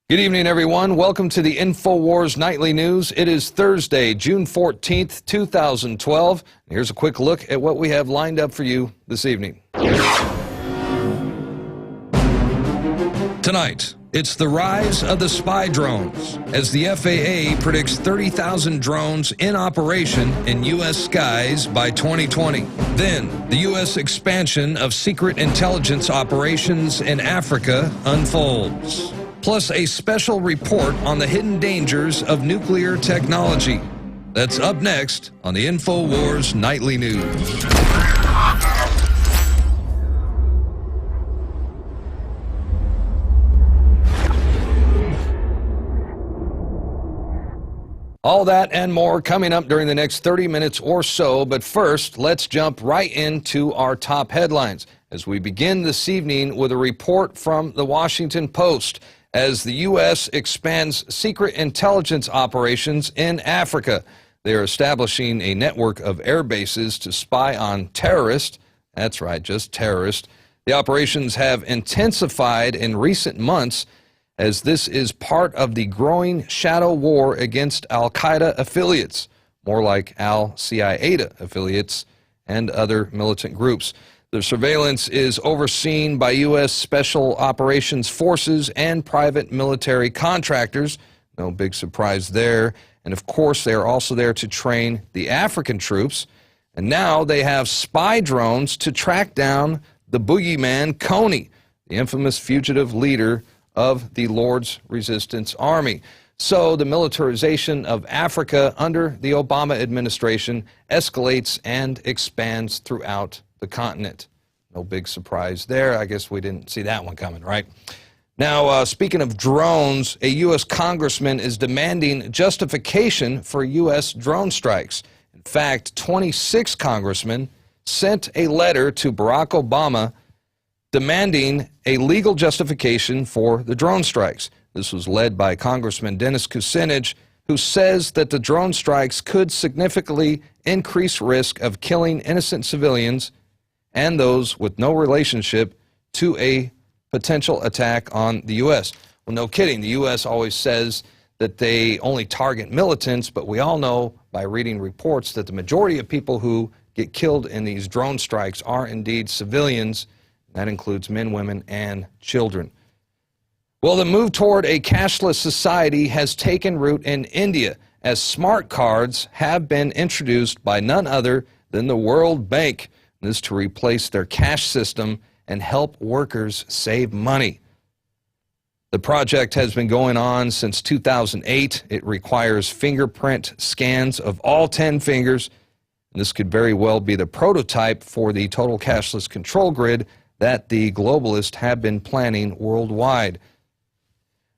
Good evening, everyone. Welcome to the Infowars Nightly News. It is Thursday, June 14th, 2012. Here's a quick look at what we have lined up for you this evening. Tonight, it's the rise of the spy drones, as the FAA predicts 30,000 drones in operation in U.S. skies by 2020. Then, the U.S. expansion of secret intelligence operations in Africa unfolds. Plus a special report on the hidden dangers of nuclear technology. That's up next on the Infowars Nightly News. All that and more coming up during the next 30 minutes or so, but first, let's jump right into our top headlines as we begin this evening with a report from the Washington Post. As the U.S. expands secret intelligence operations in Africa, they are establishing a network of air bases to spy on terrorists. That's right, just terrorists. The operations have intensified in recent months as this is part of the growing shadow war against al-Qaeda affiliates, more like al-Qaeda affiliates and other militant groups. The surveillance is overseen by U.S. Special Operations Forces and private military contractors. No big surprise there. And of course, they are also there to train the African troops. And now they have spy drones to track down the boogeyman Coney, the infamous fugitive leader of the Lord's Resistance Army. So the militarization of Africa under the Obama administration escalates and expands throughout the continent. No big surprise there. I guess we didn't see that one coming, right? Now, speaking of drones, a U.S. congressman is demanding justification for U.S. drone strikes. In fact, 26 congressmen sent a letter to Barack Obama demanding a legal justification for the drone strikes. This was led by Congressman Dennis Kucinich, who says that the drone strikes could significantly increase risk of killing innocent civilians and those with no relationship to a potential attack on the U.S. Well, no kidding. The U.S. always says that they only target militants, but we all know by reading reports that the majority of people who get killed in these drone strikes are indeed civilians. That includes men, women, and children. Well, the move toward a cashless society has taken root in India, as smart cards have been introduced by none other than the World Bank. This to replace their cash system and help workers save money. The project has been going on since 2008. It requires fingerprint scans of all 10 fingers. This could very well be the prototype for the total cashless control grid that the globalists have been planning worldwide.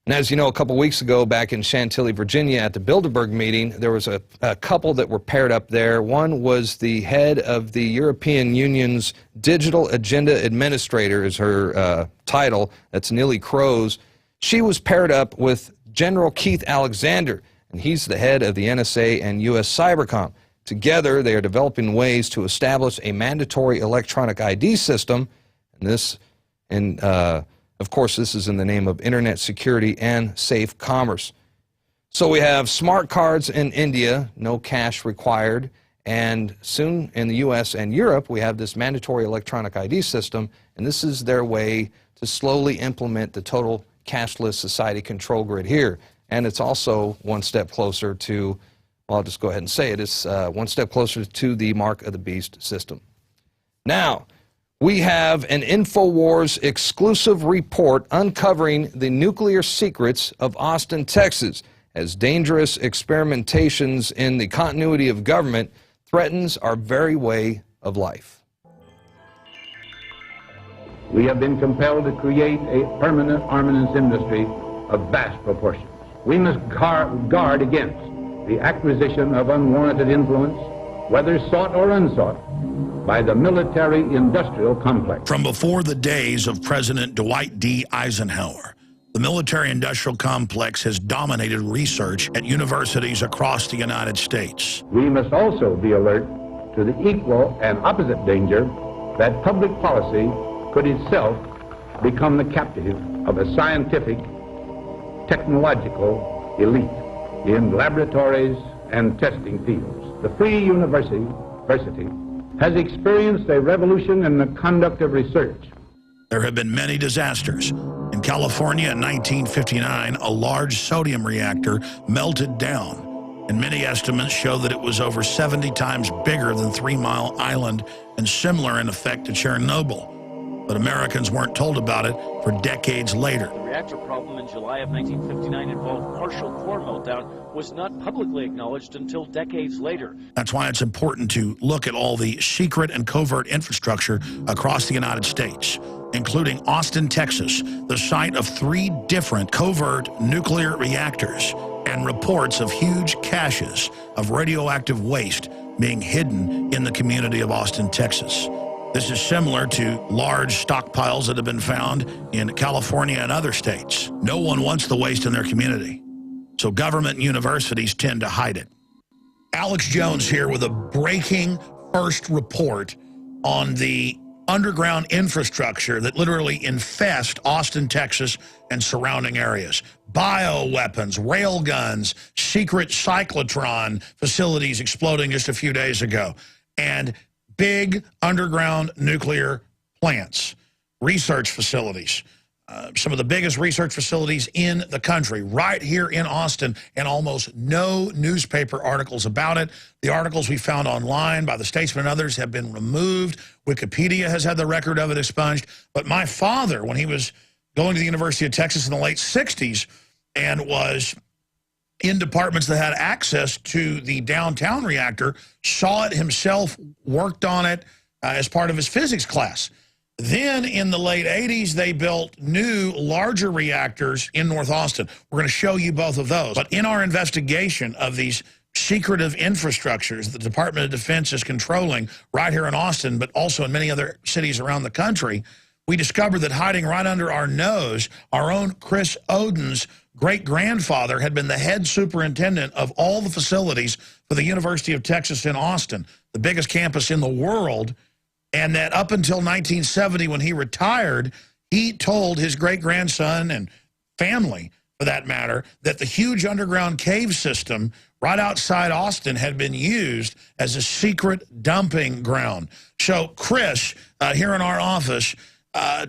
And as you know, a couple weeks ago back in Chantilly, Virginia at the Bilderberg meeting, there was a couple that were paired up there. One was the head of the European Union's Digital Agenda Administrator is her title. That's Neelie Kroes. She was paired up with General Keith Alexander, and he's the head of the NSA and U.S. Cybercom. Together, they are developing ways to establish a mandatory electronic ID system, and this of course, this is in the name of internet security and safe commerce. So we have smart cards in India, no cash required, and soon in the U.S. and Europe, we have this mandatory electronic ID system, and this is their way to slowly implement the total cashless society control grid here. And it's also one step closer to, well, I'll just go ahead and say it, it's one step closer to the Mark of the Beast system. Now, we have an Infowars exclusive report uncovering the nuclear secrets of Austin, Texas, as dangerous experimentations in the continuity of government threatens our very way of life. We have been compelled to create a permanent armaments industry of vast proportions. We must guard against the acquisition of unwarranted influence, whether sought or unsought, by the military-industrial complex. From before the days of President Dwight D. Eisenhower, the military-industrial complex has dominated research at universities across the United States. We must also be alert to the equal and opposite danger that public policy could itself become the captive of a scientific technological elite in laboratories and testing fields. The Free University has experienced a revolution in the conduct of research. There have been many disasters. In California in 1959, a large sodium reactor melted down, and many estimates show that it was over 70 times bigger than 3 Mile Island and similar in effect to Chernobyl. But Americans weren't told about it for decades later. The reactor problem in July of 1959 involved partial core meltdown was not publicly acknowledged until decades later. That's why it's important to look at all the secret and covert infrastructure across the United States, including Austin, Texas, the site of 3 different covert nuclear reactors, and reports of huge caches of radioactive waste being hidden in the community of Austin, Texas. This is similar to large stockpiles that have been found in California and other states. No one wants the waste in their community, so government and universities tend to hide it. Alex Jones here with a breaking first report on the underground infrastructure that literally infest Austin, Texas, and surrounding areas. Bioweapons, rail guns, secret cyclotron facilities exploding just a few days ago, and big underground nuclear plants, research facilities, some of the biggest research facilities in the country, right here in Austin, and almost no newspaper articles about it. The articles we found online by the Statesman and others have been removed. Wikipedia has had the record of it expunged. But my father, when he was going to the University of Texas in the late 60s and was in departments that had access to the downtown reactor, saw it himself, worked on it as part of his physics class. Then in the late 80s, they built new, larger reactors in North Austin. We're going to show you both of those. But in our investigation of these secretive infrastructures the Department of Defense is controlling right here in Austin, but also in many other cities around the country, we discovered that hiding right under our nose, our own Chris Oden's great-grandfather had been the head superintendent of all the facilities for the University of Texas in Austin, the biggest campus in the world, and that up until 1970 when he retired, he told his great-grandson and family, for that matter, that the huge underground cave system right outside Austin had been used as a secret dumping ground. So, Chris, here in our office,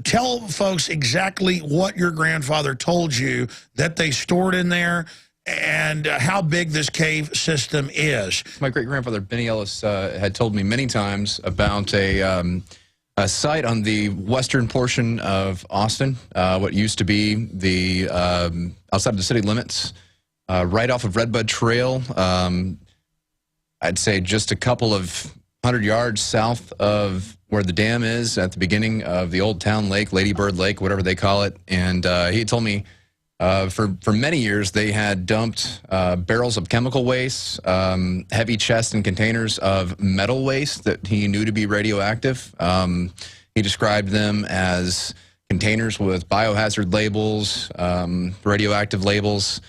tell folks exactly what your grandfather told you that they stored in there and how big this cave system is. My great-grandfather, Benny Ellis, had told me many times about a site on the western portion of Austin, what used to be the outside of the city limits, right off of Redbud Trail. I'd say just a couple of 100 yards south of where the dam is at the beginning of the Old Town Lake, Lady Bird Lake, whatever they call it. And he told me for many years they had dumped barrels of chemical waste, heavy chests and containers of metal waste that he knew to be radioactive. He described them as containers with biohazard labels, radioactive labels.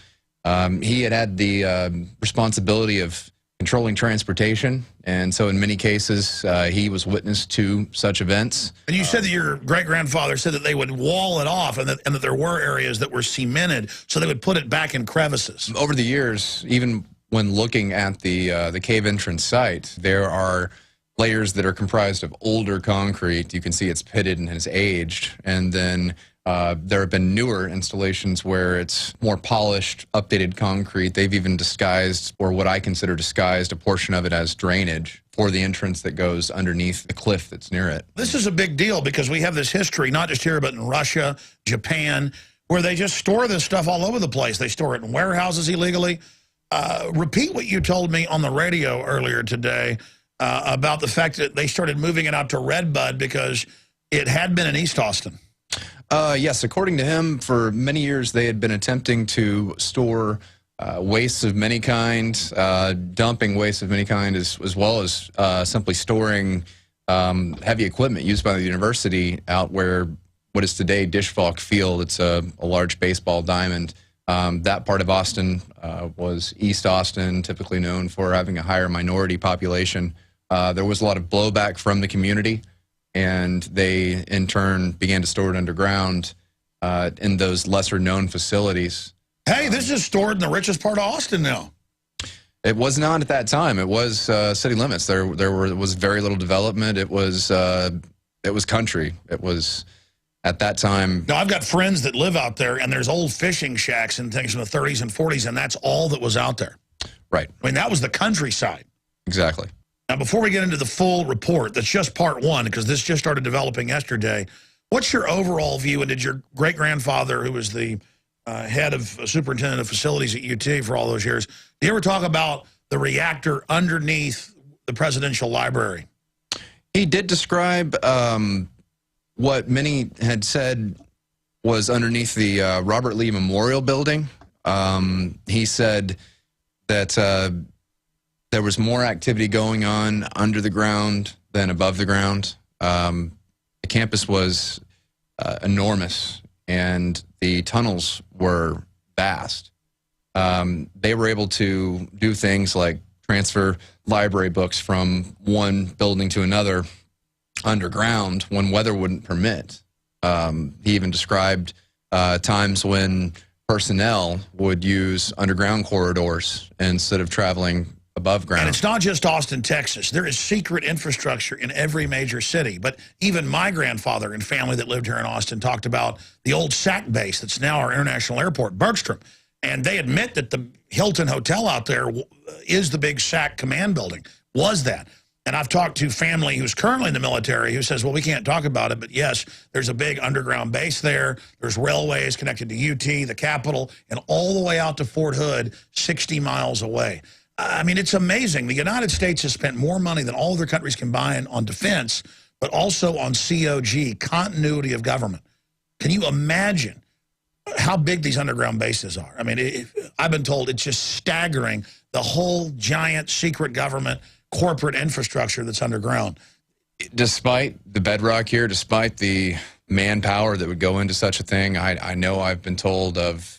He had the responsibility of controlling transportation, and so in many cases he was witness to such events. And you said that your great-grandfather said that they would wall it off and that there were areas that were cemented, so they would put it back in crevices. Over the years, even when looking at the cave entrance site, there are layers that are comprised of older concrete. You can see it's pitted and has aged, and then there have been newer installations where it's more polished, updated concrete. They've even disguised, or what I consider disguised, a portion of it as drainage for the entrance that goes underneath the cliff that's near it. This is a big deal because we have this history, not just here, but in Russia, Japan, where they just store this stuff all over the place. They store it in warehouses illegally. Repeat what you told me on the radio earlier today about the fact that they started moving it out to Redbud because it had been in East Austin. Yes, according to him, for many years they had been attempting to store wastes of many kind, dumping wastes of many kind, as well as simply storing heavy equipment used by the university out where what is today Dishfalk Field. It's a large baseball diamond. That part of Austin was East Austin, typically known for having a higher minority population. There was a lot of blowback from the community, and they, in turn, began to store it underground in those lesser-known facilities. Hey, this is stored in the richest part of Austin now. It was not at that time. It was city limits. There was very little development. It was country. It was at that time. No, I've got friends that live out there, and there's old fishing shacks and things from the 30s and 40s, and that's all that was out there. Right. I mean, that was the countryside. Exactly. Now, before we get into the full report, that's just part one, because this just started developing yesterday, what's your overall view, and did your great-grandfather, who was the head of superintendent of facilities at UT for all those years, did you ever talk about the reactor underneath the presidential library? He did describe what many had said was underneath the Robert Lee Memorial Building. He said that there was more activity going on under the ground than above the ground. The campus was enormous, and the tunnels were vast. They were able to do things like transfer library books from one building to another underground when weather wouldn't permit. He even described times when personnel would use underground corridors instead of traveling above ground. And it's not just Austin, Texas. There is secret infrastructure in every major city. But even my grandfather and family that lived here in Austin talked about the old SAC base that's now our international airport, Bergstrom. And they admit that the Hilton Hotel out there is the big SAC command building, was that. And I've talked to family who's currently in the military who says, well, we can't talk about it, but yes, there's a big underground base there. There's railways connected to UT, the Capitol, and all the way out to Fort Hood, 60 miles away. I mean, it's amazing. The United States has spent more money than all other countries combined on defense, but also on COG, continuity of government. Can you imagine how big these underground bases are? I mean, I've been told it's just staggering, the whole giant secret government corporate infrastructure that's underground. Despite the bedrock here, despite the manpower that would go into such a thing, I know I've been told of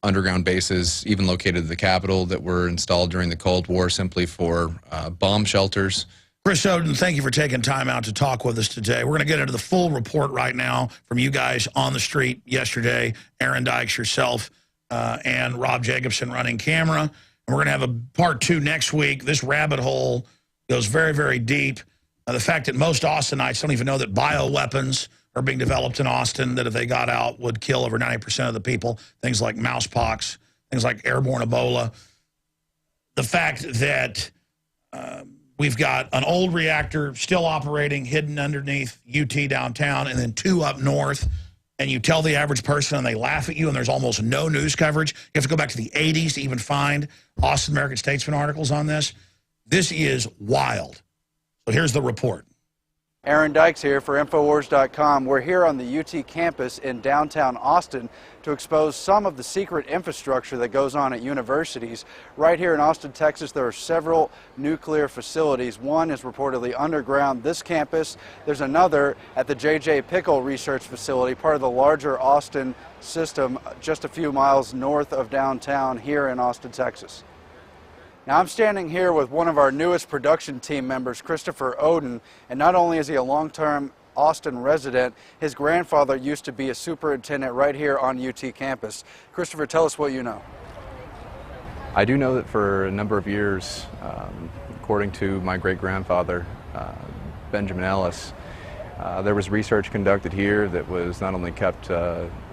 underground bases, even located at the Capitol, that were installed during the Cold War simply for bomb shelters. Chris Oden, thank you for taking time out to talk with us today. We're going to get into the full report right now from you guys on the street yesterday, Aaron Dykes, yourself, and Rob Jacobson running camera. And we're going to have a part two next week. This rabbit hole goes very, very deep. The fact that most Austinites don't even know that bioweapons are being developed in Austin, that if they got out would kill over 90% of the people, things like mousepox, things like airborne Ebola. The fact that we've got an old reactor still operating, hidden underneath UT downtown, and then two up north, and you tell the average person and they laugh at you, and there's almost no news coverage. You have to go back to the 80s to even find Austin American Statesman articles on this. This is wild. So here's the report. Aaron Dykes here for Infowars.com. We're here on the UT campus in downtown Austin to expose some of the secret infrastructure that goes on at universities. Right here in Austin, Texas, there are several nuclear facilities. One is reportedly underground this campus. There's another at the J.J. Pickle Research Facility, part of the larger Austin system, just a few miles north of downtown here in Austin, Texas. Now, I'm standing here with one of our newest production team members, Christopher Oden, and not only is he a long-term Austin resident, his grandfather used to be a superintendent right here on UT campus. Christopher, tell us what you know. I do know that for a number of years, according to my great-grandfather, Benjamin Ellis, there was research conducted here that was not only kept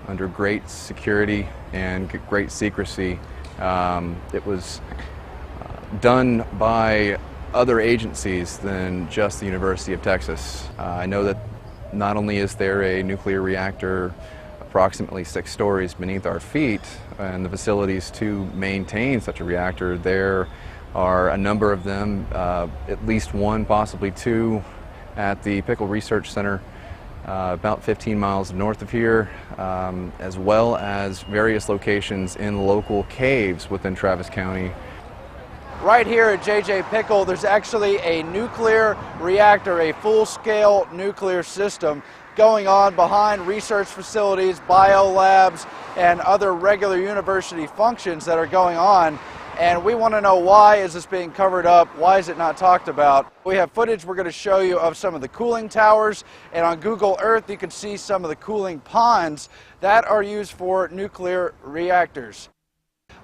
under great security and great secrecy, it was done by other agencies than just the University of Texas. I know that not only is there a nuclear reactor approximately 6 stories beneath our feet and the facilities to maintain such a reactor, there are a number of them, at least one, possibly 2, at the Pickle Research Center about 15 miles north of here, as well as various locations in local caves within Travis County. Right here at J.J. Pickle, there's actually a nuclear reactor, a full-scale nuclear system going on behind research facilities, biolabs, and other regular university functions that are going on. And we want to know, why is this being covered up? Why is it not talked about? We have footage we're going to show you of some of the cooling towers, and on Google Earth you can see some of the cooling ponds that are used for nuclear reactors.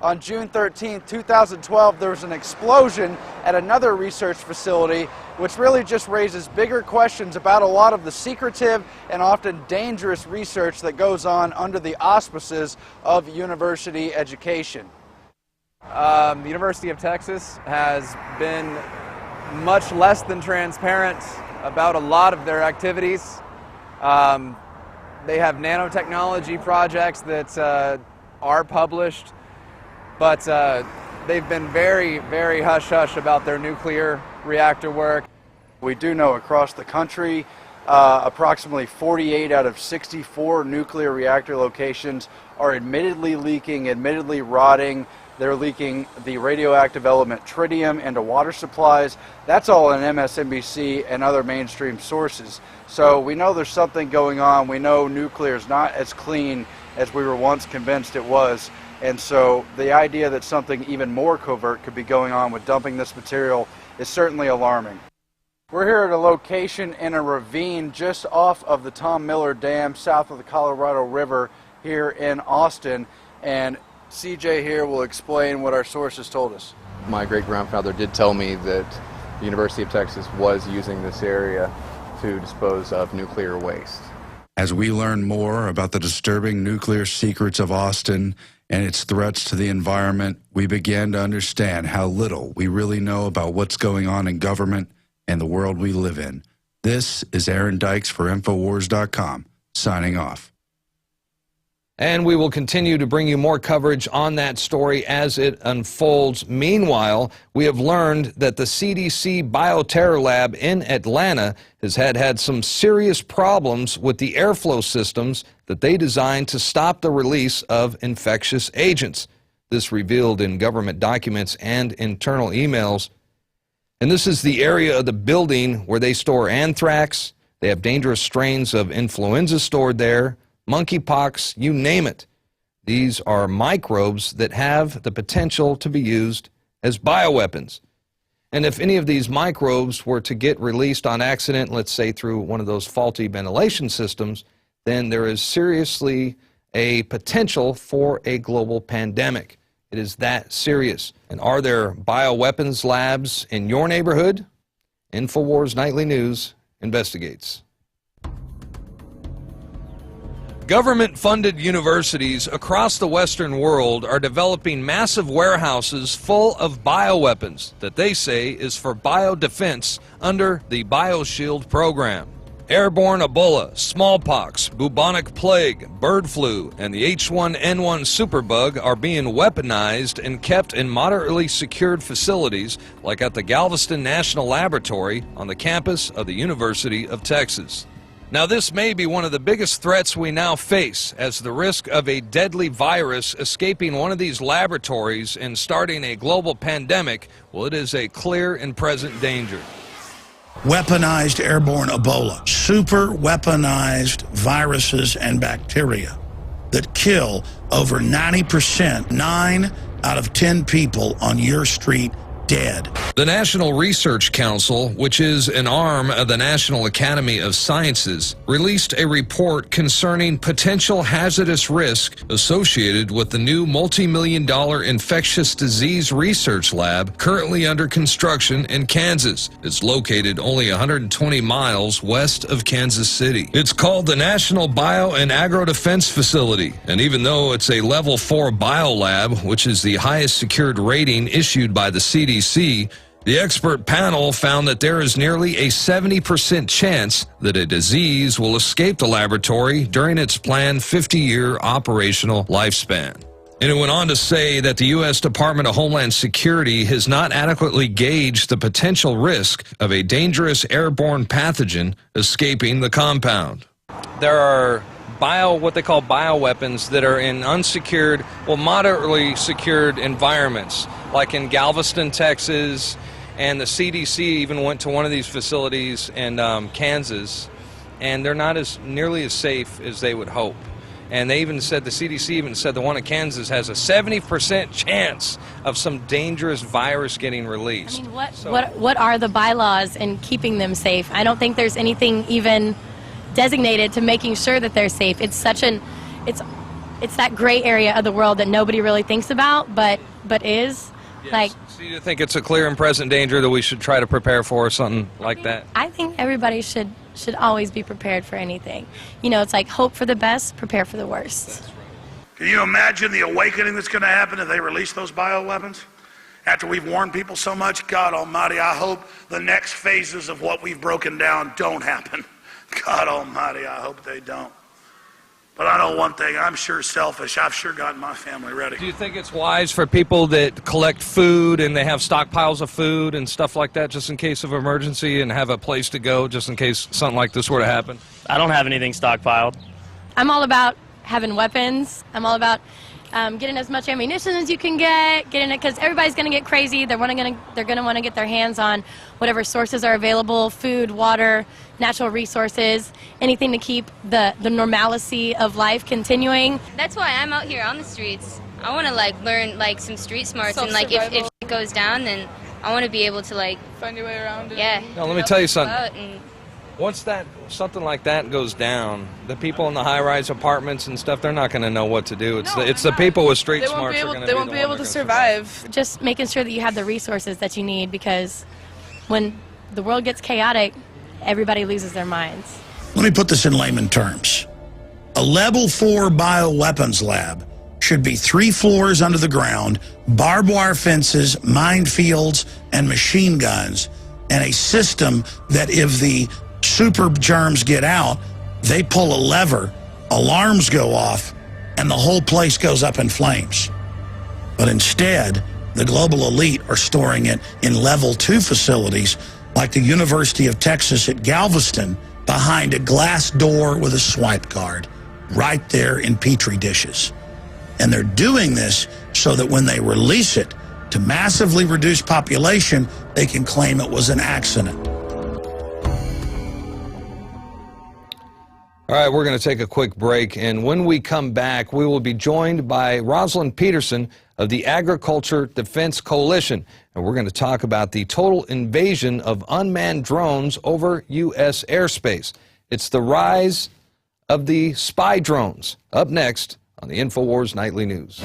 On June 13, 2012, there was an explosion at another research facility, which really just raises bigger questions about a lot of the secretive and often dangerous research that goes on under the auspices of university education. The University of Texas has been much less than transparent about a lot of their activities. They have nanotechnology projects that are published, but they've been very, very hush-hush about their nuclear reactor work. We do know across the country, approximately 48 out of 64 nuclear reactor locations are admittedly leaking, admittedly rotting. They're leaking the radioactive element tritium into water supplies. That's all in MSNBC and other mainstream sources. So we know there's something going on. We know nuclear is not as clean as we were once convinced it was. And so the idea that something even more covert could be going on with dumping this material is certainly alarming. We're here at a location in a ravine just off of the Tom Miller Dam, south of the Colorado River here in Austin. And CJ here will explain what our sources told us. My great-grandfather did tell me that the University of Texas was using this area to dispose of nuclear waste. As we learn more about the disturbing nuclear secrets of Austin and its threats to the environment, we began to understand how little we really know about what's going on in government and the world we live in. This is Aaron Dykes for Infowars.com, signing off. And we will continue to bring you more coverage on that story as it unfolds. Meanwhile, we have learned that the CDC Bioterror Lab in Atlanta has had some serious problems with the airflow systems that they designed to stop the release of infectious agents. This revealed in government documents and internal emails. And this is the area of the building where they store anthrax. They have dangerous strains of influenza stored there. Monkeypox, you name it. These are microbes that have the potential to be used as bioweapons. And if any of these microbes were to get released on accident, let's say through one of those faulty ventilation systems, then there is seriously a potential for a global pandemic. It is that serious. And are there bioweapons labs in your neighborhood? Infowars Nightly News investigates. Government-funded universities across the Western world are developing massive warehouses full of bioweapons that they say is for biodefense under the BioShield program. Airborne Ebola, smallpox, bubonic plague, bird flu, and the H1N1 superbug are being weaponized and kept in moderately secured facilities like at the Galveston National Laboratory on the campus of the University of Texas. Now, this may be one of the biggest threats we now face, as the risk of a deadly virus escaping one of these laboratories and starting a global pandemic, well, it is a clear and present danger. Weaponized airborne Ebola, super weaponized viruses and bacteria that kill over 90%, 9 out of 10 people on your street dead. The National Research Council, which is an arm of the National Academy of Sciences, released a report concerning potential hazardous risk associated with the new multi-million-dollar infectious disease research lab currently under construction in Kansas. It's located only 120 miles west of Kansas City. It's called the National Bio and Agro Defense Facility, and even though it's a Level 4 biolab, which is the highest secured rating issued by the CDC, the expert panel found that there is nearly a 70% chance that a disease will escape the laboratory during its planned 50-year operational lifespan. And it went on to say that the U.S. Department of Homeland Security has not adequately gauged the potential risk of a dangerous airborne pathogen escaping the compound. There are what they call bioweapons that are in unsecured, well, moderately secured environments, like in Galveston, Texas, and the CDC even went to one of these facilities in Kansas, and they're not nearly as safe as they would hope. And they even said, the CDC even said the one in Kansas has a 70% chance of some dangerous virus getting released. I mean, what are the bylaws in keeping them safe? I don't think there's anything even designated to making sure that they're safe. It's it's that gray area of the world that nobody really thinks about, but is. Yes. Like, so you think it's a clear and present danger that we should try to prepare for, or something like that? I think everybody should always be prepared for anything. You know, it's like hope for the best, prepare for the worst. Can you imagine the awakening that's going to happen if they release those bioweapons? After we've warned people so much, God Almighty, I hope the next phases of what we've broken down don't happen. God Almighty, I hope they don't. But I know one thing, I'm sure selfish. I've sure gotten my family ready. Do you think it's wise for people that collect food and they have stockpiles of food and stuff like that just in case of emergency and have a place to go just in case something like this were to happen? I don't have anything stockpiled. I'm all about having weapons. I'm all about getting as much ammunition as you can getting it, because everybody's going to get crazy. They're going to want to get their hands on whatever sources are available: food, water, natural resources, anything to keep the normalcy of life continuing. That's why I'm out here on the streets. I want to learn some street smarts, and if it goes down, then I want to be able to find your way around. Yeah. Now let me tell you something. Once something like that goes down, the people in the high-rise apartments and stuff, they're not going to know what to do. It's the people with street smarts are going to They won't be able to survive. Just making sure that you have the resources that you need, because when the world gets chaotic, everybody loses their minds. Let me put this in layman terms. A level 4 bioweapons lab should be 3 floors under the ground, barbed wire fences, minefields, and machine guns, and a system that if the super germs get out, they pull a lever, alarms go off, and the whole place goes up in flames. But instead, the global elite are storing it in level 2 facilities like the University of Texas at Galveston, behind a glass door with a swipe card, right there in Petri dishes. And they're doing this so that when they release it to massively reduce population, they can claim it was an accident. All right, we're going to take a quick break, and when we come back, we will be joined by Rosalind Peterson of the Agriculture Defense Coalition, and we're going to talk about the total invasion of unmanned drones over U.S. airspace. It's the rise of the spy drones. Up next on the Infowars Nightly News.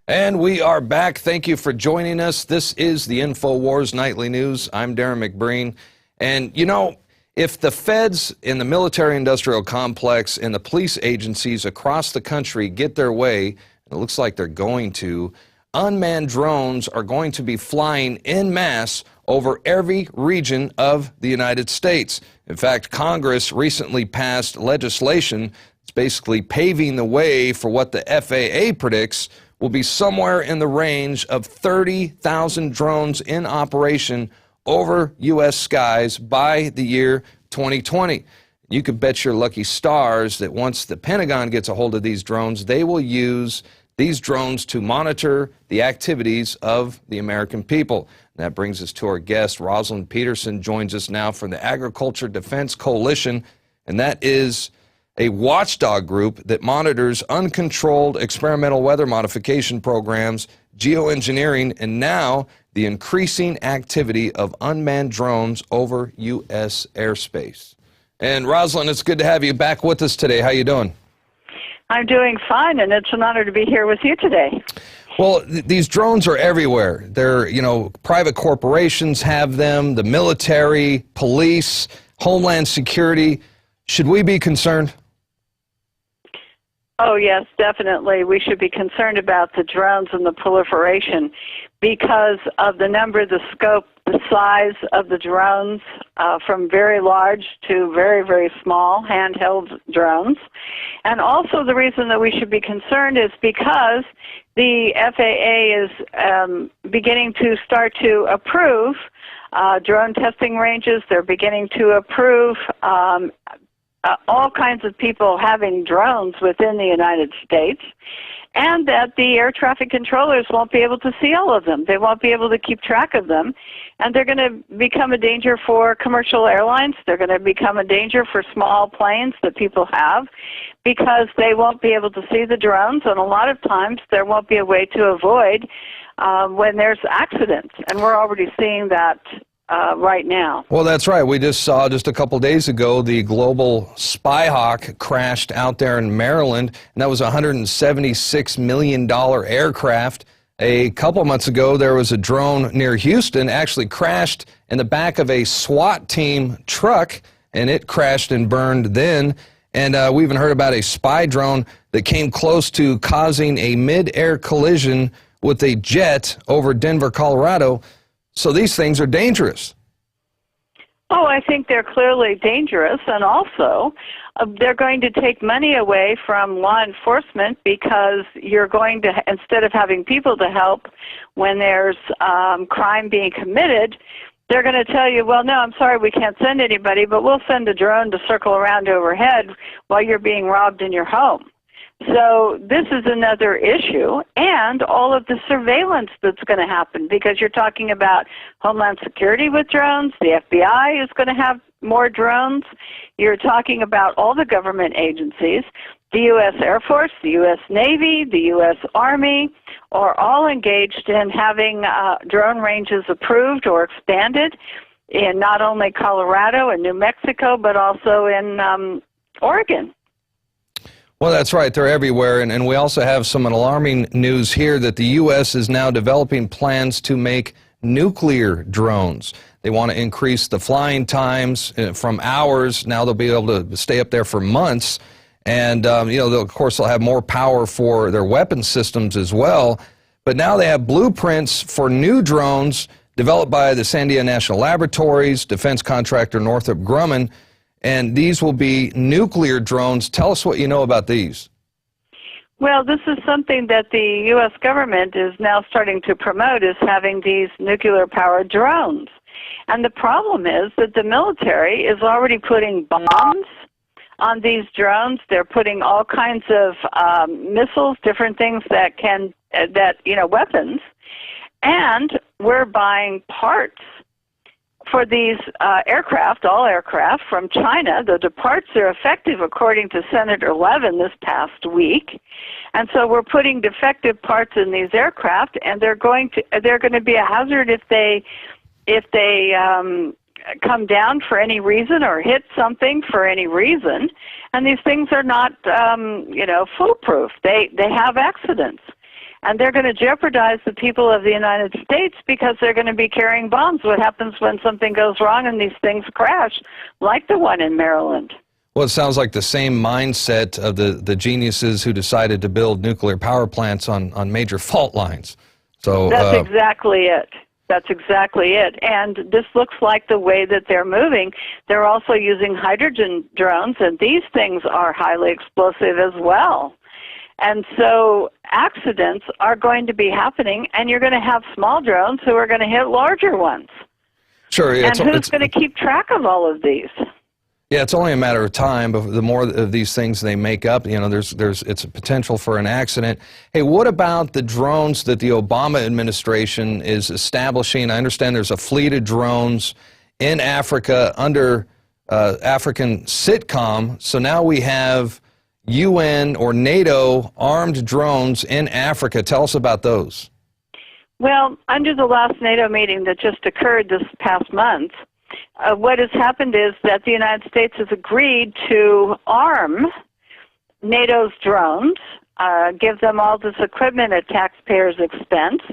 And we are back. Thank you for joining us. This is the Infowars Nightly News. I'm Darrin McBreen, and you know, if the feds in the military-industrial complex and the police agencies across the country get their way, and it looks like they're going to, unmanned drones are going to be flying en masse over every region of the United States. In fact, Congress recently passed legislation that's basically paving the way for what the FAA predicts will be somewhere in the range of 30,000 drones in operation over U.S. skies by the year 2020. You could bet your lucky stars that once the Pentagon gets a hold of these drones, they will use these drones to monitor the activities of the American people. And that brings us to our guest. Rosalind Peterson joins us now from the Agriculture Defense Coalition, and that is a watchdog group that monitors uncontrolled experimental weather modification programs, geoengineering, and now the increasing activity of unmanned drones over U.S. airspace. And Rosalind, it's good to have you back with us today. How you doing? I'm doing fine, and it's an honor to be here with you today. Well, these drones are everywhere. They're, private corporations have them, the military, police, Homeland Security. Should we be concerned? Oh, yes, definitely. We should be concerned about the drones and the proliferation because of the number, the scope, the size of the drones, from very large to very, very small handheld drones. And also the reason that we should be concerned is because the FAA is beginning to start to approve drone testing ranges. They're beginning to approve all kinds of people having drones within the United States, and that the air traffic controllers won't be able to see all of them. They won't be able to keep track of them, and they're going to become a danger for commercial airlines. They're going to become a danger for small planes that people have because they won't be able to see the drones, and a lot of times there won't be a way to avoid when there's accidents, and we're already seeing that right now. Well, that's right. We just saw just a couple days ago the global Spyhawk crashed out there in Maryland, and that was a $176 million aircraft. A couple months ago, there was a drone near Houston, actually crashed in the back of a SWAT team truck, and it crashed and burned then. And we even heard about a spy drone that came close to causing a mid-air collision with a jet over Denver, Colorado. So these things are dangerous. Oh, I think they're clearly dangerous, and also they're going to take money away from law enforcement because you're going to, instead of having people to help when there's crime being committed, they're going to tell you, well, no, I'm sorry, we can't send anybody, but we'll send a drone to circle around overhead while you're being robbed in your home. So this is another issue, and all of the surveillance that's going to happen, because you're talking about Homeland Security with drones, the FBI is going to have more drones, you're talking about all the government agencies, the U.S. Air Force, the U.S. Navy, the U.S. Army are all engaged in having drone ranges approved or expanded in not only Colorado and New Mexico, but also in Oregon. Well, that's right. They're everywhere. And we also have some alarming news here that the U.S. is now developing plans to make nuclear drones. They want to increase the flying times from hours. Now they'll be able to stay up there for months. And, you know, of course, they'll have more power for their weapon systems as well. But now they have blueprints for new drones developed by the Sandia National Laboratories, defense contractor Northrop Grumman. And these will be nuclear drones. Tell us what you know about these. Well, this is something that the U.S. government is now starting to promote, is having these nuclear-powered drones. And the problem is that the military is already putting bombs on these drones. They're putting all kinds of missiles, different things that weapons. And we're buying parts for these aircraft, all aircraft from China. The parts are effective according to Senator Levin this past week. And so we're putting defective parts in these aircraft, and they're going to be a hazard if they come down for any reason or hit something for any reason. And these things are not foolproof. They have accidents. And they're going to jeopardize the people of the United States because they're going to be carrying bombs. What happens when something goes wrong and these things crash, like the one in Maryland? Well, it sounds like the same mindset of the geniuses who decided to build nuclear power plants on major fault lines. So that's exactly it. That's exactly it. And this looks like the way that they're moving. They're also using hydrogen drones, and these things are highly explosive as well. And so accidents are going to be happening, and you're going to have small drones who are going to hit larger ones. Sure. Yeah, and who's going to keep track of all of these? Yeah, it's only a matter of time. But the more of these things they make up, it's a potential for an accident. Hey, what about the drones that the Obama administration is establishing? I understand there's a fleet of drones in Africa under African SITCOM. So now we have UN or NATO armed drones in Africa. Tell us about those. Well, under the last NATO meeting that just occurred this past month, what has happened is that the United States has agreed to arm NATO's drones, give them all this equipment at taxpayers' expense,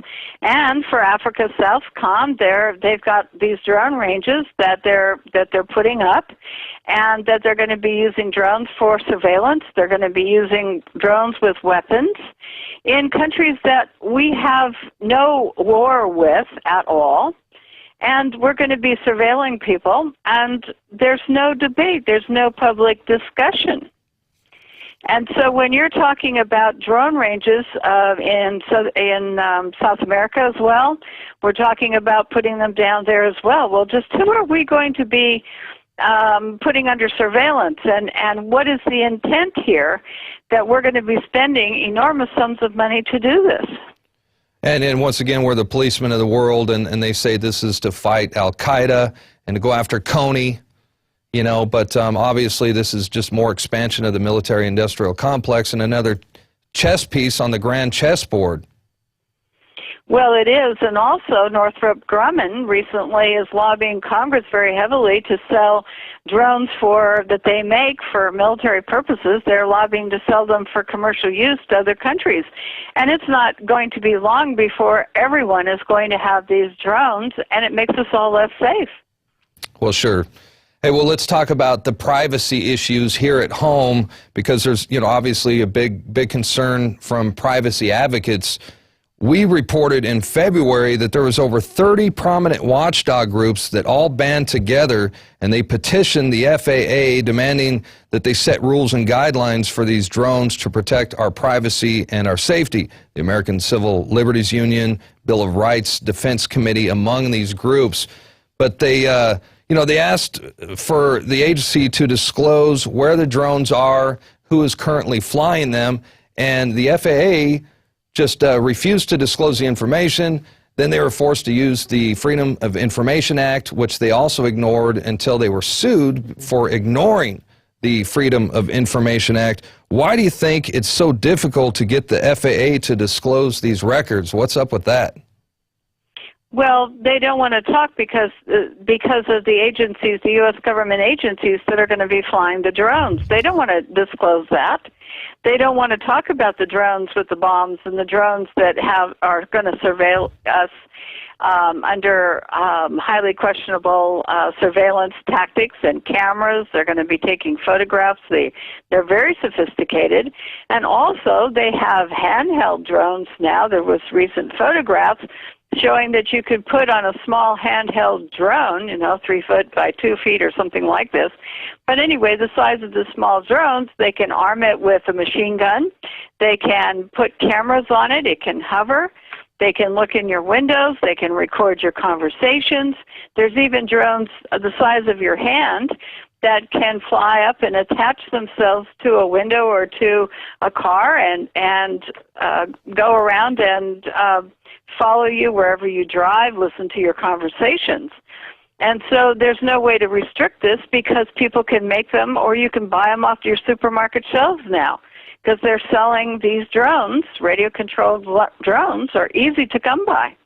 and for Africa SouthCom, they've got these drone ranges that they're putting up, and that they're going to be using drones for surveillance. They're going to be using drones with weapons in countries that we have no war with at all. And we're going to be surveilling people, and there's no debate. There's no public discussion. And so when you're talking about drone ranges in South America as well, we're talking about putting them down there as well. Well, just who are we going to be putting under surveillance, and what is the intent here that we're going to be spending enormous sums of money to do this? And once again, we're the policemen of the world, and they say this is to fight Al-Qaeda and to go after Coney, but obviously this is just more expansion of the military-industrial complex and another chess piece on the grand chessboard. Well, it is, and also Northrop Grumman recently is lobbying Congress very heavily to sell drones that they make for military purposes. They're lobbying to sell them for commercial use to other countries. And it's not going to be long before everyone is going to have these drones, and it makes us all less safe. Well, sure. Hey, well, let's talk about the privacy issues here at home, because there's, obviously a big concern from privacy advocates. We reported in February that there was over 30 prominent watchdog groups that all band together, and they petitioned the FAA demanding that they set rules and guidelines for these drones to protect our privacy and our safety. The American Civil Liberties Union, Bill of Rights Defense Committee among these groups. But they asked for the agency to disclose where the drones are, who is currently flying them, and the FAA just refused to disclose the information. Then they were forced to use the Freedom of Information Act, which they also ignored until they were sued for ignoring the Freedom of Information Act. Why do you think it's so difficult to get the FAA to disclose these records? What's up with that? Well, they don't want to talk because of the agencies, the U.S. government agencies that are going to be flying the drones. They don't want to disclose that. They don't want to talk about the drones with the bombs and the drones that are going to surveil us under highly questionable surveillance tactics and cameras. They're going to be taking photographs. They're very sophisticated. And also, they have handheld drones now. There was recent photographs showing that you could put on a small handheld drone, 3 foot by 2 feet or something like this. But anyway, the size of the small drones, they can arm it with a machine gun. They can put cameras on it. It can hover. They can look in your windows. They can record your conversations. There's even drones the size of your hand that can fly up and attach themselves to a window or to a car and go around and follow you wherever you drive, listen to your conversations. And so there's no way to restrict this because people can make them, or you can buy them off your supermarket shelves now, because they're selling these drones. Radio-controlled drones are easy to come by.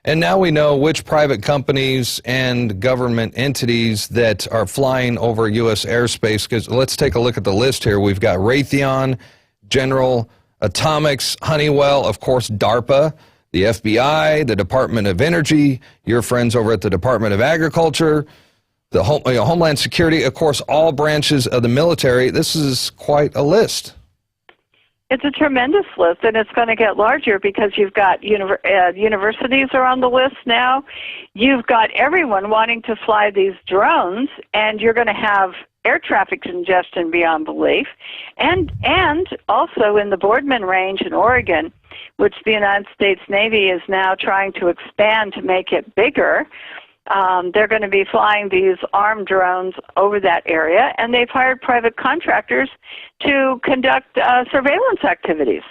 And now we know which private companies and government entities that are flying over U.S. airspace, because let's take a look at the list here. We've got Raytheon, General Atomics, Honeywell, of course, DARPA, the FBI, the Department of Energy, your friends over at the Department of Agriculture, the Homeland Security, of course, all branches of the military. This is quite a list. It's a tremendous list, and it's going to get larger because you've got universities are on the list now. You've got everyone wanting to fly these drones, and you're going to have air traffic congestion beyond belief. And also in the Boardman Range in Oregon, which the United States Navy is now trying to expand to make it bigger, they're going to be flying these armed drones over that area, and they've hired private contractors to conduct surveillance activities.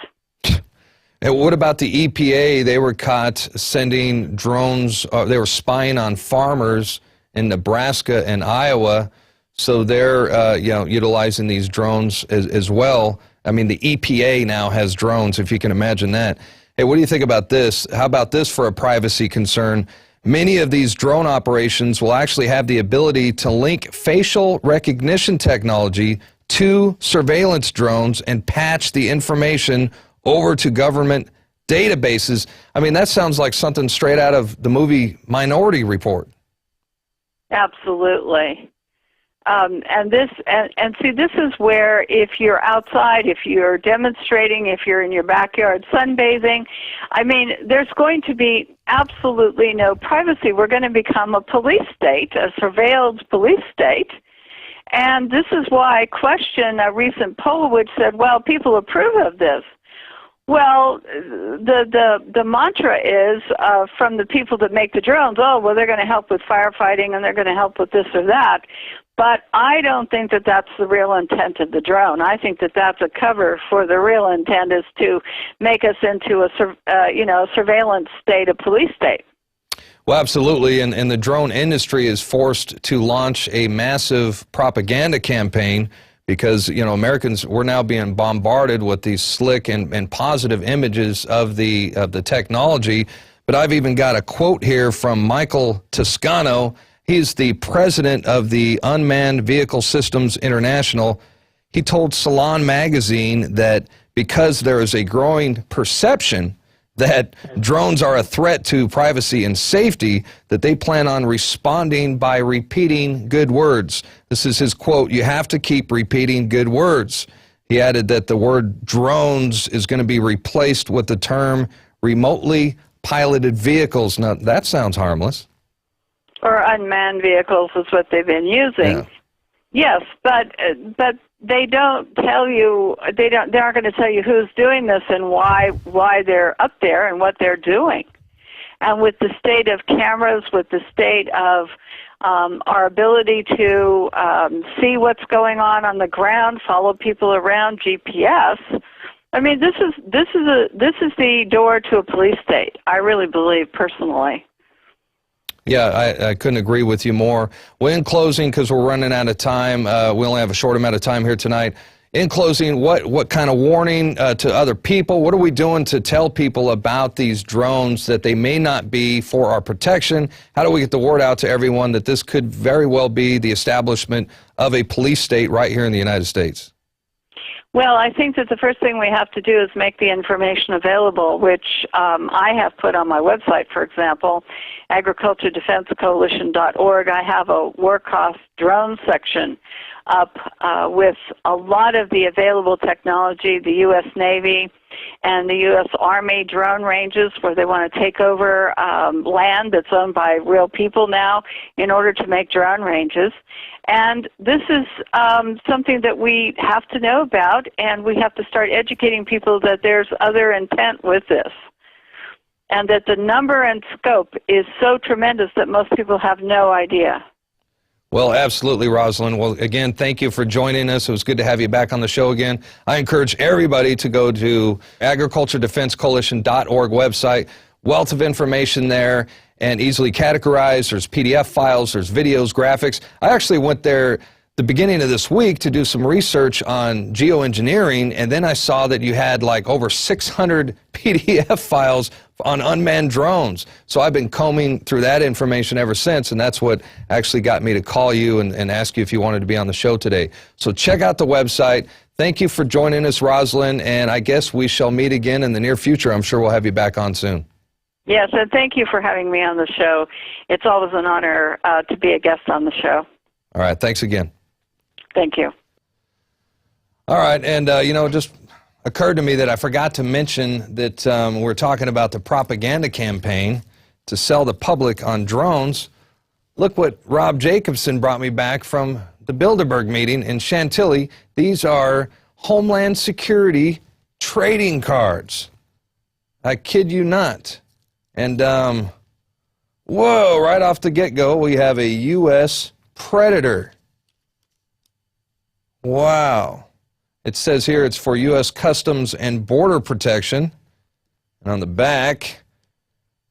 And what about the EPA? They were caught sending drones. They were spying on farmers in Nebraska and Iowa, so they're utilizing these drones as well. I mean, the EPA now has drones, if you can imagine that. Hey, what do you think about this? How about this for a privacy concern? Many of these drone operations will actually have the ability to link facial recognition technology to surveillance drones and patch the information over to government databases. I mean, that sounds like something straight out of the movie Minority Report. Absolutely. See, this is where if you're outside, if you're demonstrating, if you're in your backyard sunbathing, I mean, there's going to be absolutely no privacy. We're going to become a police state, a surveilled police state. And this is why I question a recent poll which said, well, people approve of this. Well, the mantra is from the people that make the drones, oh, well, they're going to help with firefighting and they're going to help with this or that. But I don't think that that's the real intent of the drone. I think that that's a cover for the real intent is to make us into a surveillance state, a police state. Well, absolutely, and the drone industry is forced to launch a massive propaganda campaign because, you know, Americans, we're now being bombarded with these slick and positive images of the technology. But I've even got a quote here from Michael Toscano. He's the president of the Unmanned Vehicle Systems International. He told Salon magazine that because there is a growing perception that drones are a threat to privacy and safety, that they plan on responding by repeating good words. This is his quote: "You have to keep repeating good words." He added that the word drones is going to be replaced with the term remotely piloted vehicles. Now, that sounds harmless. Or unmanned vehicles is what they've been using. Yeah. Yes, but they don't tell you, they aren't going to tell you who's doing this and why they're up there and what they're doing. And with the state of cameras, with the state of our ability to see what's going on the ground, follow people around, GPS. I mean, this is the door to a police state. I really believe, personally. Yeah, I couldn't agree with you more. Well, in closing, because we're running out of time, we only have a short amount of time here tonight. In closing, what kind of warning to other people? What are we doing to tell people about these drones, that they may not be for our protection? How do we get the word out to everyone that this could very well be the establishment of a police state right here in the United States? Well, I think that the first thing we have to do is make the information available, which I have put on my website, for example, agriculturedefensecoalition.org. I have a war-cost drone section up with a lot of the available technology, the U.S. Navy and the U.S. Army drone ranges, where they want to take over land that's owned by real people now in order to make drone ranges. And this is something that we have to know about, and we have to start educating people that there's other intent with this, and that the number and scope is so tremendous that most people have no idea. Well, absolutely, Rosalind. Well, again, thank you for joining us. It was good to have you back on the show again. I encourage everybody to go to agriculturedefensecoalition.org website. Wealth of information there, and easily categorized. There's PDF files, there's videos, graphics. I actually went there the beginning of this week to do some research on geoengineering, and then I saw that you had like over 600 PDF files on unmanned drones. So I've been combing through that information ever since, and that's what actually got me to call you and ask you if you wanted to be on the show today. So check out the website. Thank you for joining us, Rosalind, and I guess we shall meet again in the near future. I'm sure we'll have you back on soon. Yes, and thank you for having me on the show. It's always an honor to be a guest on the show. All right, thanks again. Thank you. All right, and you know, it just occurred to me that I forgot to mention that we're talking about the propaganda campaign to sell the public on drones. Look what Rob Jacobson brought me back from the Bilderberg meeting in Chantilly. These are Homeland Security trading cards. I kid you not. And, whoa, right off the get-go, we have a U.S. Predator. Wow. It says here it's for U.S. Customs and Border Protection. And on the back,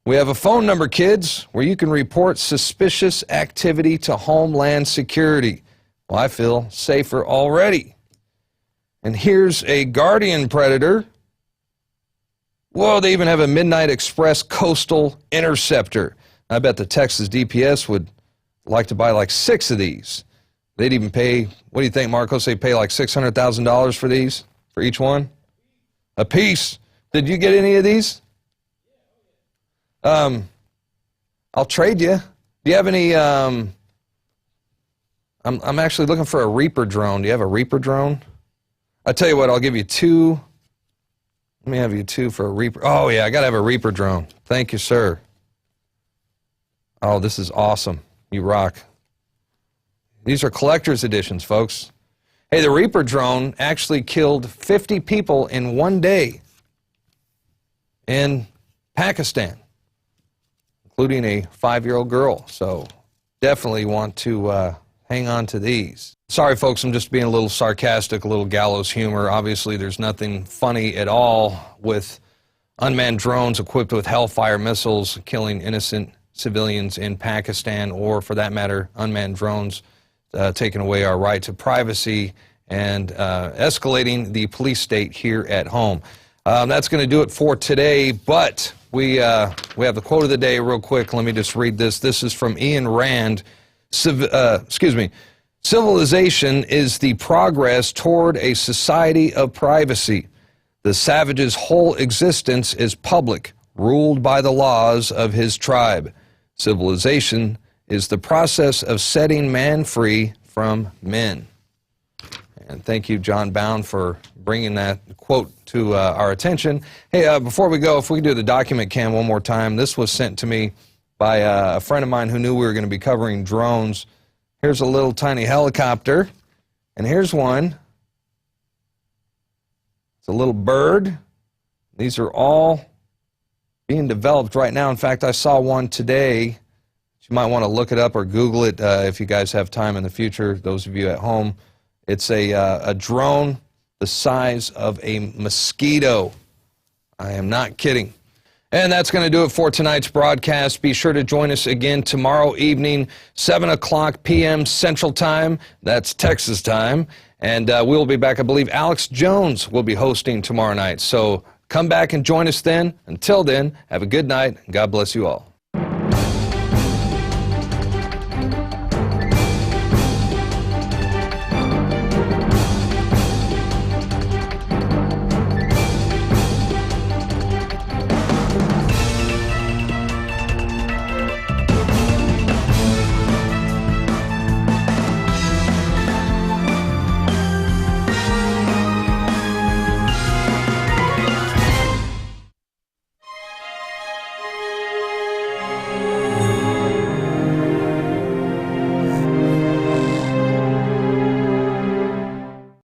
we have a phone number, kids, where you can report suspicious activity to Homeland Security. Well, I feel safer already. And here's a Guardian Predator. Whoa, they even have a Midnight Express Coastal Interceptor. I bet the Texas DPS would like to buy like 6 of these. They'd even pay, what do you think, Marcos? They pay like $600,000 for these, for each one? A piece. Did you get any of these? I'll trade you. Do you have any, I'm actually looking for a Reaper drone. Do you have a Reaper drone? I tell you what, I'll give you 2. Let me have you 2 for a Reaper. Oh, yeah, I got to have a Reaper drone. Thank you, sir. Oh, this is awesome. You rock. These are collector's editions, folks. Hey, the Reaper drone actually killed 50 people in one day in Pakistan, including a 5-year-old girl. So definitely want to hang on to these. Sorry, folks, I'm just being a little sarcastic, a little gallows humor. Obviously, there's nothing funny at all with unmanned drones equipped with Hellfire missiles killing innocent civilians in Pakistan, or for that matter, unmanned drones taking away our right to privacy and escalating the police state here at home. That's going to do it for today, but we have the quote of the day real quick. Let me just read this. This is from Ian Rand. Civilization is the progress toward a society of privacy. The savage's whole existence is public, ruled by the laws of his tribe. Civilization is the process of setting man free from men. And thank you, John Bound, for bringing that quote to our attention. Hey, before we go, if we could do the document cam one more time. This was sent to me by a friend of mine who knew we were going to be covering drones. Here's a little tiny helicopter, and here's one. It's a little bird. These are all being developed right now. In fact, I saw one today. You might want to look it up or Google it if you guys have time in the future, those of you at home. It's a drone the size of a mosquito. I am not kidding. And that's going to do it for tonight's broadcast. Be sure to join us again tomorrow evening, 7 o'clock p.m. Central Time. That's Texas time. And we'll be back. I believe Alex Jones will be hosting tomorrow night. So come back and join us then. Until then, have a good night, and God bless you all.